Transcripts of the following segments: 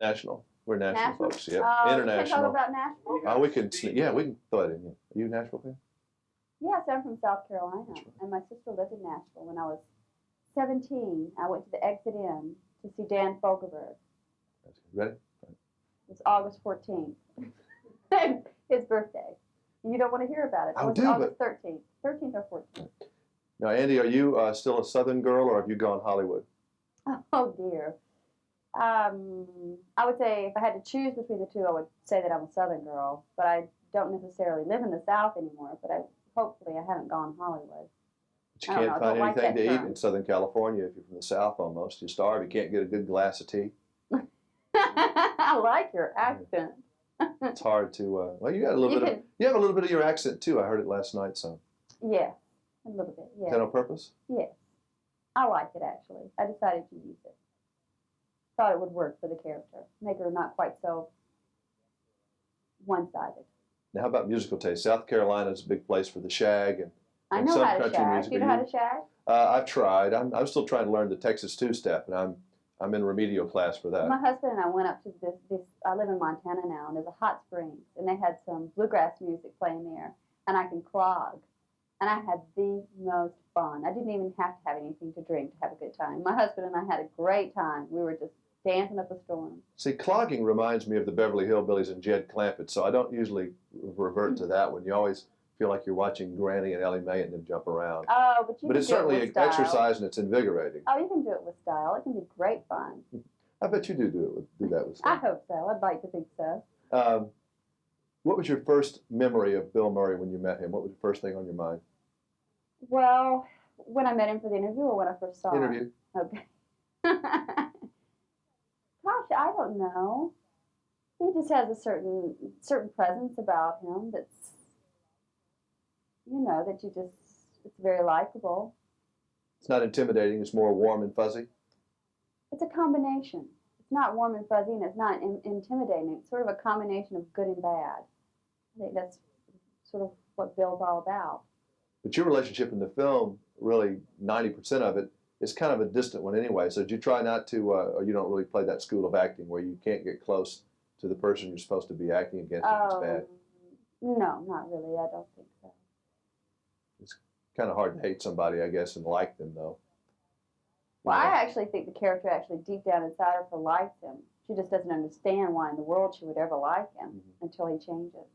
National. We're Nashville folks. Yep. You International. can talk about Nashville? We can. Yeah, we can throw it in here. Are you a Nashville fan? Yes, I'm from South Carolina, and my sister lived in Nashville when I was 17. I went to the Exit Inn to see Dan Fogelberg. Ready? It was August 14th. His birthday. You don't want to hear about it. I was do, August 13th. 13th or 14th. Now, Andie, are you still a Southern girl, or have you gone Hollywood? Oh, dear. I would say if I had to choose between the two, I would say that I'm a Southern girl. But I don't necessarily live in the South anymore. But hopefully I haven't gone Hollywood. But you can't find anything to eat in Southern California if you're from the South almost. You starve. You can't get a good glass of tea. I like your accent. It's hard to, well, you got a little bit of, you have a little bit of your accent too. I heard it last night, so. Yeah, a little bit, yeah. Is that on purpose? Yes. I like it, actually. I decided to use it. Thought it would work for the character. Make her not quite so one-sided. Now, how about musical taste? South Carolina is a big place for the shag and I know some how to country shag. music. Do you know how to shag? I've tried. I'm still trying to learn the Texas two-step, and I'm in remedial class for that. My husband and I went up to this I live in Montana now, and there's a hot springs, and they had some bluegrass music playing there, and I can clog. And I had the most fun. I didn't even have to have anything to drink to have a good time. My husband and I had a great time. We were just dancing up a storm. See, clogging reminds me of the Beverly Hillbillies and Jed Clampett, so I don't usually revert to that one. You always feel like you're watching Granny and Ellie Mae and them jump around. Oh, but it's certainly an exercise and it's invigorating. Oh, you can do it with style. It can be great fun. I bet you do that with style. I hope so. I'd like to think so. What was your first memory of Bill Murray when you met him? What was the first thing on your mind? Well, when I met him for the interview or when I first saw him? Interview. Okay. Gosh, I don't know. He just has a certain presence about him that's, that it's very likable. It's not intimidating, it's more warm and fuzzy? It's a combination. It's not warm and fuzzy and it's not intimidating. It's sort of a combination of good and bad. I think that's sort of what Bill's all about. But your relationship in the film, really 90% of it, is kind of a distant one anyway. So did you try not to, or you don't really play that school of acting where you can't get close to the person you're supposed to be acting against if it's bad? No, not really. I don't think so. It's kind of hard to hate somebody, I guess, and like them, though. Well, I actually think the character actually deep down inside of her likes him. She just doesn't understand why in the world she would ever like him until he changes.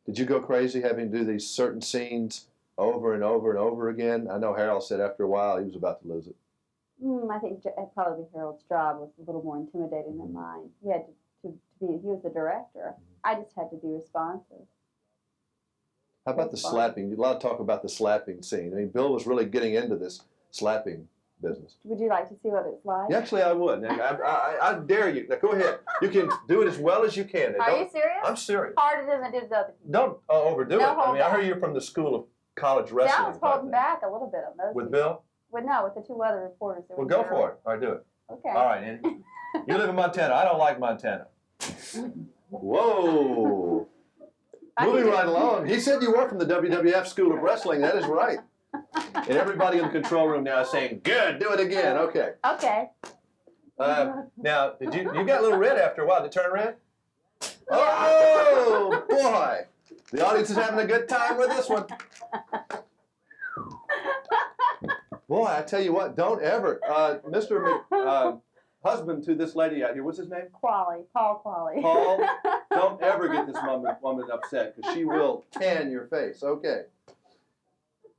Did you go crazy having to do these certain scenes over and over and over again? I know Harold said after a while he was about to lose it. I think probably Harold's job was a little more intimidating than mine. He had to be, he was the director. I just had to be responsive. How about the slapping? A lot of talk about the slapping scene. I mean, Bill was really getting into this slapping business. Would you like to see what it's like? Yeah, actually, I would. I dare you. Now, go ahead. You can do it as well as you can. Are you serious? I'm serious. Harder than I did the other people. Don't overdo it. I mean, I heard you're from the school of college wrestling. Yeah, I was holding back a little bit on those. With Bill? With the two other reporters. Well, go for it. All right, do it. Okay. All right, Andy. You live in Montana. I don't like Montana. Whoa. Moving right along. He said you were from the WWF School of Wrestling. That is right. And everybody in the control room now is saying, good, do it again. Okay. Okay. Now, did you got a little red after a while. Did it turn red? Oh, boy. The audience is having a good time with this one. Boy, I tell you what, don't ever. Mr. husband to this lady out here, what's his name? Paul Qualley. Paul, don't ever get this woman upset because she will tan your face. Okay.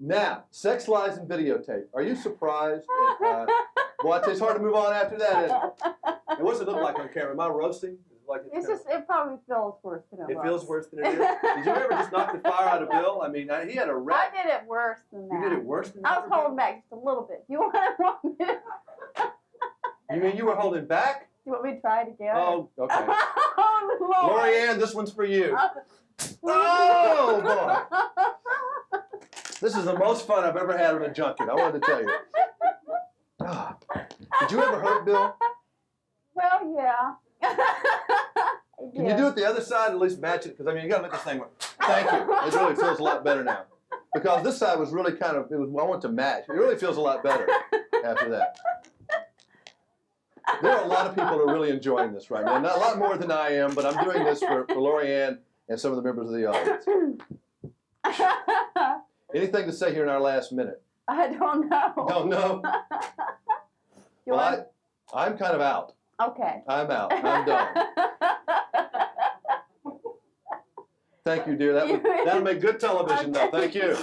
Now, sex lies and videotape. Are you surprised? Boy, I tell you, it's hard to move on after that, isn't it? And what's it look like on camera? Am I roasting? It probably feels worse than it was. It feels worse than it is? Did you ever just knock the fire out of Bill? I mean, he had a rap. I did it worse than that. You did it worse than that? I was holding back just a little bit. You want me to? You mean you were holding back? You want me to try it again? Oh, okay. Oh, Lord. Lori Ann, this one's for you. Oh, boy. This is the most fun I've ever had on a junket, I wanted to tell you. Oh. Did you ever hurt Bill? Well, yeah. Can you do it the other side, at least match it? Because, I mean, you got to make this thing work. Thank you. It really feels a lot better now. Because this side was really I want to match. It really feels a lot better after that. There are a lot of people who are really enjoying this right now. Not a lot more than I am, but I'm doing this for Lorianne and some of the members of the audience. Anything to say here in our last minute? I don't know. Don't know? Well, I'm kind of out. Okay. I'm out. I'm done. Thank you, dear. That'll make good television, though. Thank you.